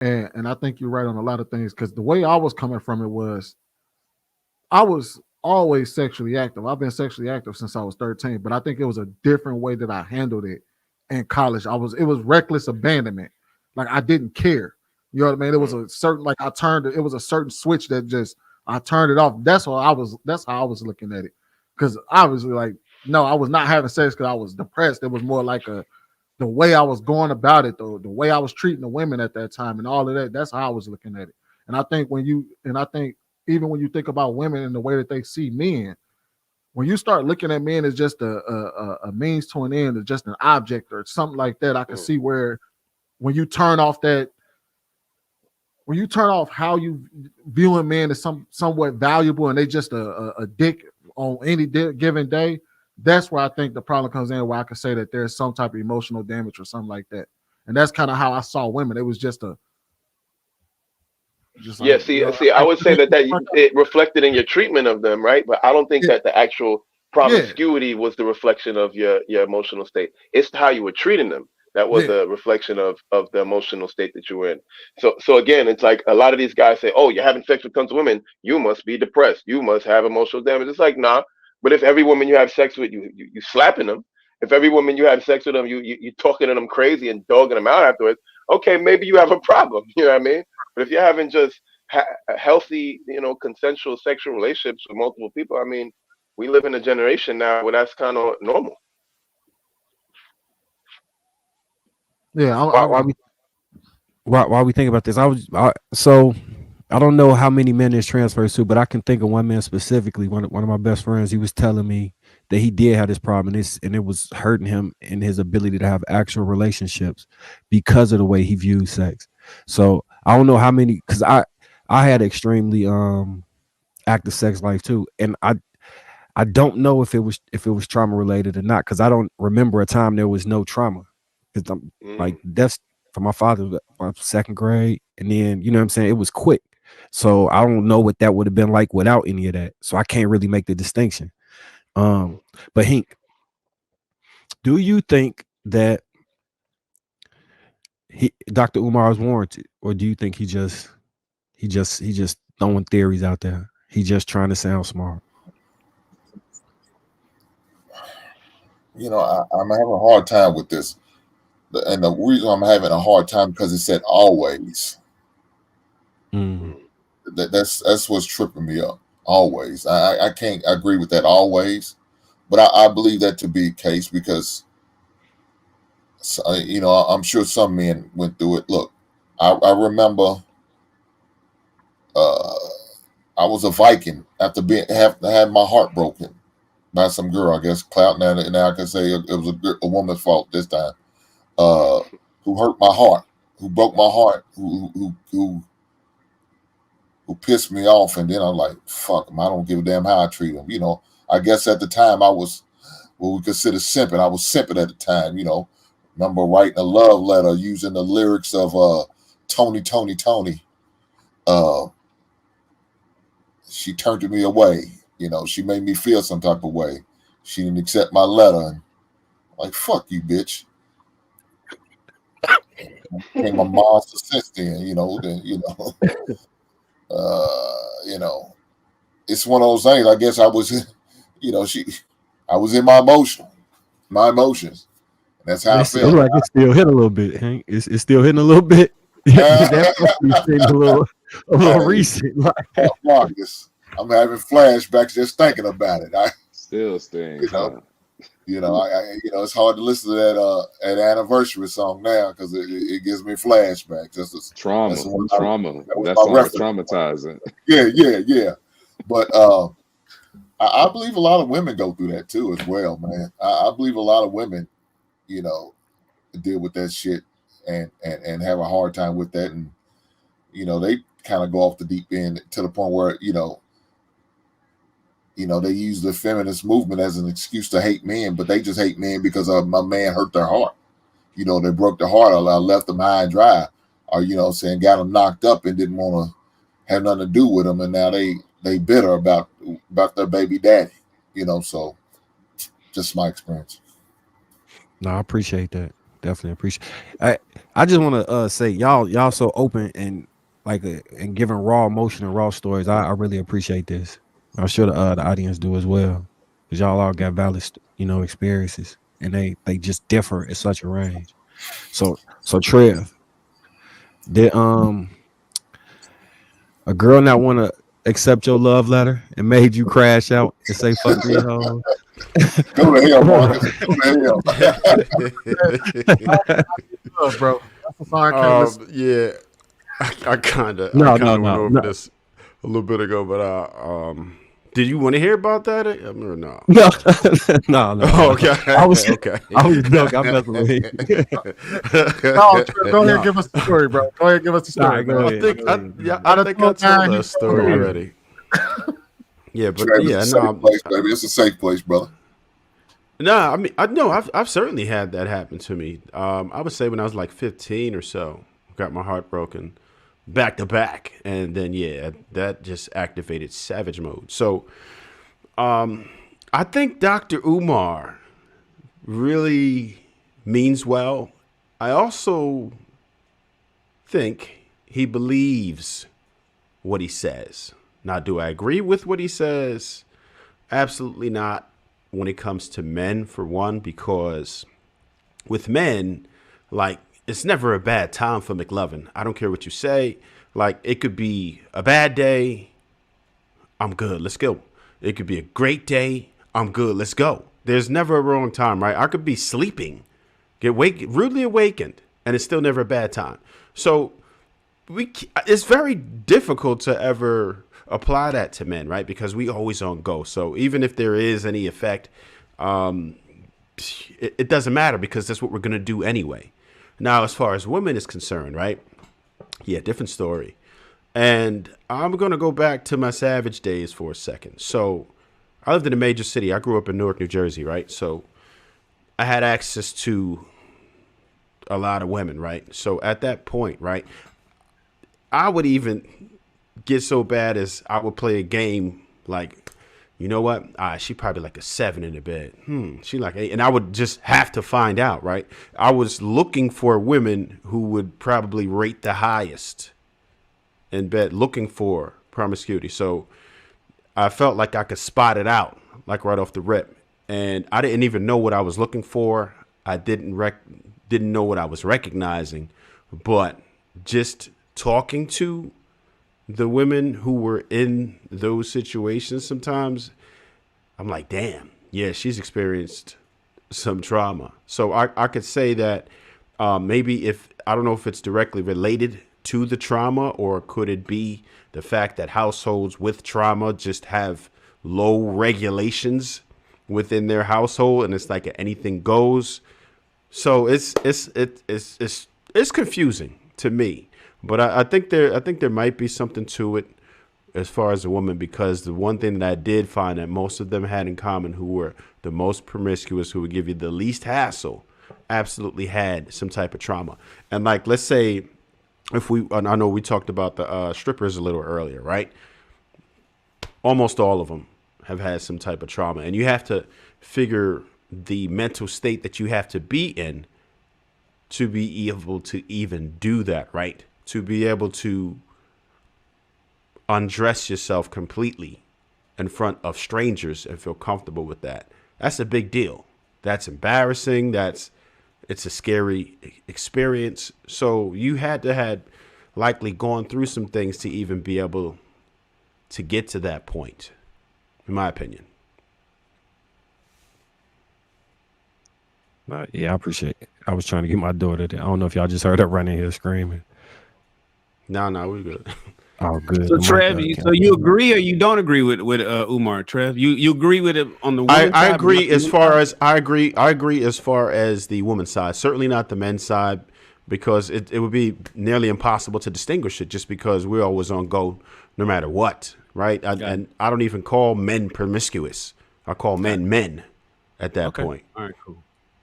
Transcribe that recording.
And I think you're right on a lot of things because the way I was coming from it was I was always sexually active. I've been sexually active since I was 13, but I think it was a different way that I handled it in college. It was reckless abandonment. Like I didn't care. You know what I mean? It was a certain like I turned it was a certain switch that just I turned it off. That's how I was looking at it. Cause obviously like no, I was not having sex because I was depressed. It was more like the way I was going about it, though, the way I was treating the women at that time and all of that, that's how I was looking at it. And I think even when you think about women and the way that they see men, when you start looking at men as just a means to an end or just an object or something like that, I can see where when you turn off that, when you turn off how you viewing men as somewhat valuable and they just a dick on any given day, that's where I think the problem comes in. Where I can say that there's some type of emotional damage or something like that, and that's kind of how I saw women. It was just Yeah, like see, I would say that it reflected in your treatment of them, right? But I don't think yeah, that the actual yeah, promiscuity was the reflection of your emotional state. It's how you were treating them that was yeah, a reflection of the emotional state that you were in. So again, it's like a lot of these guys say, "Oh, you're having sex with tons of women, you must be depressed, you must have emotional damage." It's like, nah. But if every woman you have sex with, you slapping them. If every woman you have sex with them, you talking to them crazy and dogging them out afterwards. Okay, maybe you have a problem. You know what I mean? But if you're having just healthy, consensual sexual relationships with multiple people. I mean, we live in a generation now where that's kind of normal. yeah. Why, why we why we think about this? So I don't know how many men this transfers to, but I can think of one man specifically. One of my best friends, he was telling me that he did have this problem, and it was hurting him in his ability to have actual relationships because of the way he viewed sex. So I don't know how many, because I had extremely active sex life too, and I don't know if it was trauma related or not, because I don't remember a time there was no trauma. Because I'm like, Mm. that's for my father, my second grade, and then you know what I'm saying, it was quick. So I don't know what that would have been like without any of that. So I can't really make the distinction. Um, but Hink, do you think that Dr. Umar is warranted, or do you think he just throwing theories out there? He just trying to sound smart. I'm having a hard time with this, and the reason I'm having a hard time because it said always. Mm. That's what's tripping me up. Always, I can't agree with that always, but I believe that to be the case because I'm sure some men went through it. Look, I remember uh, I was a Viking after had my heart broken by some girl. I guess clout now I can say it was a woman's fault this time. Uh, who hurt my heart, who broke my heart, who pissed me off, and then I'm like, fuck him. I don't give a damn how I treat him. I guess at the time I was what we consider simping. I was simping at the time. Remember writing a love letter using the lyrics of Tony, Tony, Tony. Uh, she turned me away. She made me feel some type of way. She didn't accept my letter. And like, fuck you, bitch. Became a monster since then. You know, it's one of those things. I guess I was, I was in my emotions. That's how I It's felt. like it's still hitting a little bit, Hank. It's still hitting a little bit. That must be hitting a little Hey, recent. Like, Marcus, I'm having flashbacks just thinking about it. Still You stings, know, huh? it's hard to listen to that anniversary song now because it gives me flashbacks. That's Trauma, the one. trauma. That was That my song is reference. traumatizing. Yeah, yeah, yeah. But I believe a lot of women go through that too as well, man. I believe a lot of women, you know, deal with that shit and have a hard time with that, and they kind of go off the deep end to the point where they use the feminist movement as an excuse to hate men, but they just hate men because my man hurt their heart. They broke their heart. I left them high and dry, or saying got them knocked up and didn't want to have nothing to do with them, and now they bitter about their baby daddy. So just my experience. no, I appreciate that. Definitely appreciate. I just want to say y'all so open and like and giving raw emotion and raw stories. I really appreciate this. I'm sure the audience do as well, because y'all all got valid experiences, and they just differ at such a range. So Trev, did a girl not want to accept your love letter and made you crash out and say fuck these hoes? Go to hell, Marcus. Go to hell. Bro, that's a sign I can't listen. Yeah, I kind of No, went over this a little bit ago, but did you want to hear about that or no? No. Oh, okay. I was okay. I was joking. I'm messing with you. No, go ahead and give us the story, bro. Go ahead and give us the story. Go ahead. I think I told that story already. Yeah, but Travis, yeah, it's a safe place, baby. It's a safe place, brother. No, I mean, I've certainly had that happen to me. I would say when I was like 15 or so, got my heart broken back to back, and then that just activated savage mode. So, I think Dr. Umar really means well. I also think he believes what he says. Now, do I agree with what he says? Absolutely not. When it comes to men, for one, because with men, like, it's never a bad time for McLovin. I don't care what you say. Like, it could be a bad day. I'm good. Let's go. It could be a great day. I'm good. Let's go. There's never a wrong time, right? I could be sleeping, rudely awakened, and it's still never a bad time. So it's very difficult to ever apply that to men, right? Because we always on go. So even if there is any effect, it doesn't matter, because that's what we're going to do anyway. Now, as far as women is concerned, right? Yeah, different story. And I'm going to go back to my savage days for a second. So I lived in a major city. I grew up in Newark, New Jersey, right? So I had access to a lot of women, right? So at that point, right, I would even get so bad as I would play a game like, you know what? She probably like a 7 in the bed. She like 8. And I would just have to find out, right? I was looking for women who would probably rate the highest in bed, looking for promiscuity. So I felt like I could spot it out, like right off the rip. And I didn't even know what I was looking for. I didn't know what I was recognizing, but just talking to the women who were in those situations, sometimes I'm like, damn, yeah, she's experienced some trauma. So I could say that maybe I don't know if it's directly related to the trauma, or could it be the fact that households with trauma just have low regulations within their household, and it's like anything goes. So it's confusing to me. But I think there might be something to it as far as a woman, because the one thing that I did find that most of them had in common, who were the most promiscuous, who would give you the least hassle, absolutely had some type of trauma. And like, let's say I know we talked about the strippers a little earlier, right? Almost all of them have had some type of trauma, and you have to figure the mental state that you have to be in to be able to even do that, right? To be able to undress yourself completely in front of strangers and feel comfortable with that. That's a big deal. That's embarrassing. It's a scary experience. So you had to have likely gone through some things to even be able to get to that point, in my opinion. Yeah, I appreciate it. I was trying to get my daughter there. I don't know if y'all just heard her running here screaming. No, we're good. Oh, good. So Trev, so you agree or you don't agree with Umar? Trev, you agree with it on the woman's side? I agree as far as I agree as far as the woman's side. Certainly not the men's side, because it would be nearly impossible to distinguish it, just because we're always on go no matter what, right? And I don't even call men promiscuous. I call men at that point. All right, cool.